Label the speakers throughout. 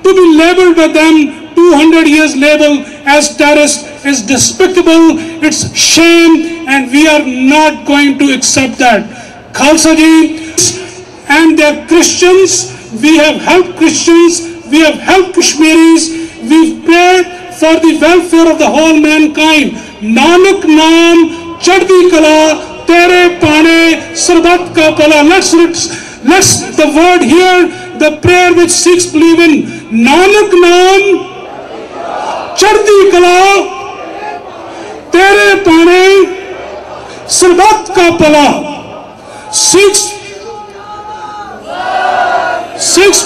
Speaker 1: To be labeled by them 200 years label as terrorist is despicable, it's shame, and we are not going to accept that. Khalsa Ji and their Christians, we have helped Christians, we have helped Kashmiris, we've prayed for the welfare of the whole mankind. Nanak Naam Chaddi Kala Tere Pane Sarbat Ka Pala. Let's the word here, the prayer which Sikhs believe in. Nanak Naam Chaddi Kala Tere Pane Sarbat Ka Pala. Sikhs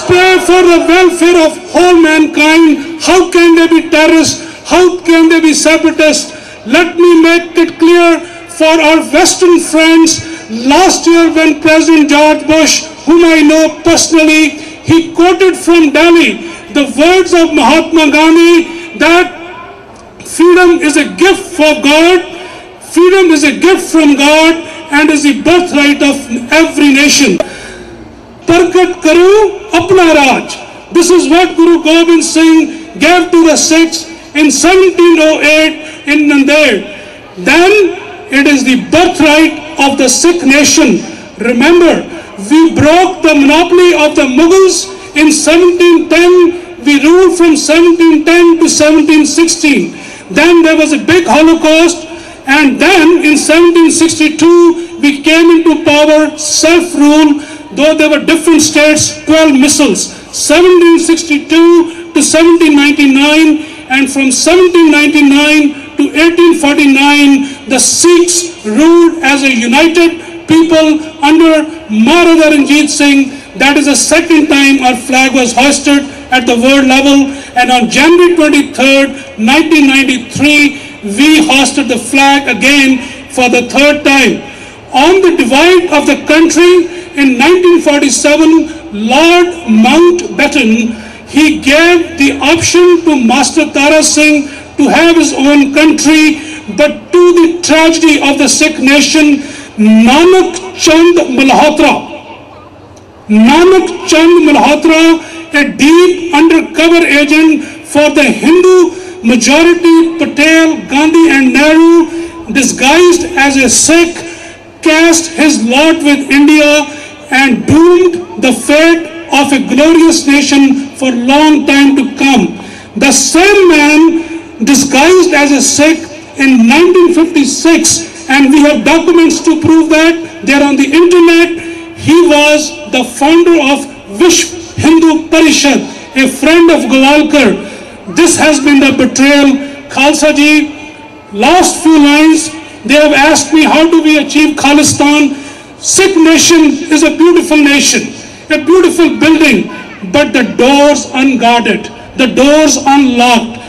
Speaker 1: pray for the welfare of whole mankind. How can they be terrorists? How can they be separatists? Let me make it clear for our Western friends. Last year when President George Bush, whom I know personally, he quoted from Delhi the words of Mahatma Gandhi that freedom is a gift for God, freedom is a gift from God and is the birthright of every nation. Parkat karu apna raj. This is what Guru Gobind Singh gave to the Sikhs in 1708 in Nanded. Then it is the birthright of the Sikh nation. Remember, we broke the monopoly of the Mughals in 1710. We ruled from 1710 to 1716. Then there was a big Holocaust, and then in 1762 we came into power, self-rule. Though there were different states, 12 missiles, 1762 to 1799, and from 1799 to 1849, the Sikhs ruled as a united people under Maharaja Ranjit Singh. That is the second time our flag was hoisted at the world level, and on January 23rd, 1993, we hoisted the flag again for the third time. On the divide of the country, in 1947, Lord Mountbatten, he gave the option to Master Tara Singh to have his own country, but to the tragedy of the Sikh nation, Nanak Chand Malhotra, a deep undercover agent for the Hindu majority, Patel, Gandhi and Nehru, disguised as a Sikh, cast his lot with India and doomed the fate of a glorious nation for a long time to come. The same man, disguised as a Sikh in 1956, and we have documents to prove that, they are on the internet, he was the founder of Vishwa Hindu Parishad, a friend of Gowalkar. This has been the betrayal. Khalsa Ji, last few lines, they have asked me, how do we achieve Khalistan? Sikh nation is a beautiful nation, a beautiful building, but the doors unguarded, the doors unlocked.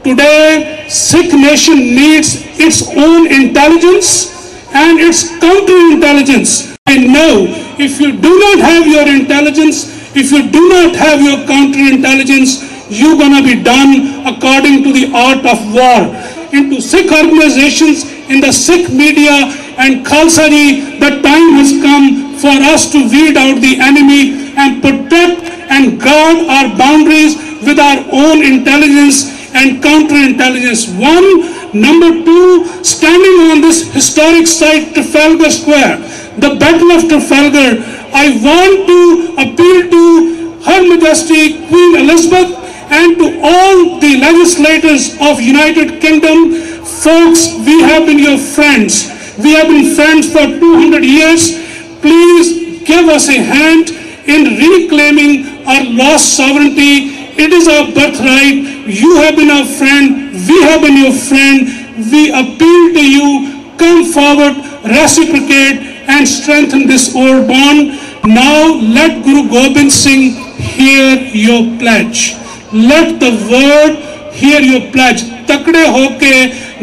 Speaker 1: Today, Sikh nation needs its own intelligence and its counterintelligence. I know if you do not have your intelligence, if you do not have your counterintelligence, you're gonna be done according to the art of war. Into Sikh organizations, in the Sikh media, and Khalsa Ji, the time has come for us to weed out the enemy and protect and guard our boundaries with our own intelligence and counterintelligence. One. Number two, standing on this historic site, Trafalgar Square, the Battle of Trafalgar, I want to appeal to Her Majesty Queen Elizabeth and to all the legislators of United Kingdom. Folks, we have been your friends. We have been friends for 200 years. Please give us a hand in reclaiming our lost sovereignty. It is our birthright. You have been our friend. We have been your friend. We appeal to you. Come forward, reciprocate, and strengthen this old bond. Now let Guru Gobind Singh hear your pledge. Let the world hear your pledge. तकड़े होके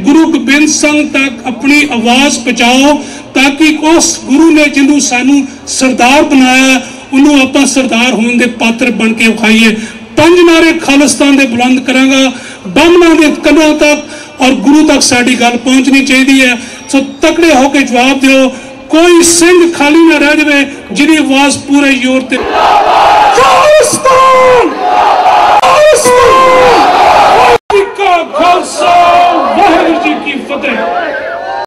Speaker 1: गुरु गोबिंद सिंह तक अपनी आवाज पहुंचाओ ताकि उस गुरु ने जिन्हों सानू सरदार बनाया उन्हों आपां सरदार होने दे पात्र बन के विखाईए। 5 नारे खालिस्तान दे बुलंद करांगा, बमना दे कन्नां तक और गुरु तक साडी गल पहुंचनी चाहिए है। सो तकड़े होके जवाब दिओ, कोई सिंह खाली ना रह जाए जिहदी आवाज पूरे जोर ते खालिस्तान
Speaker 2: Khalsa!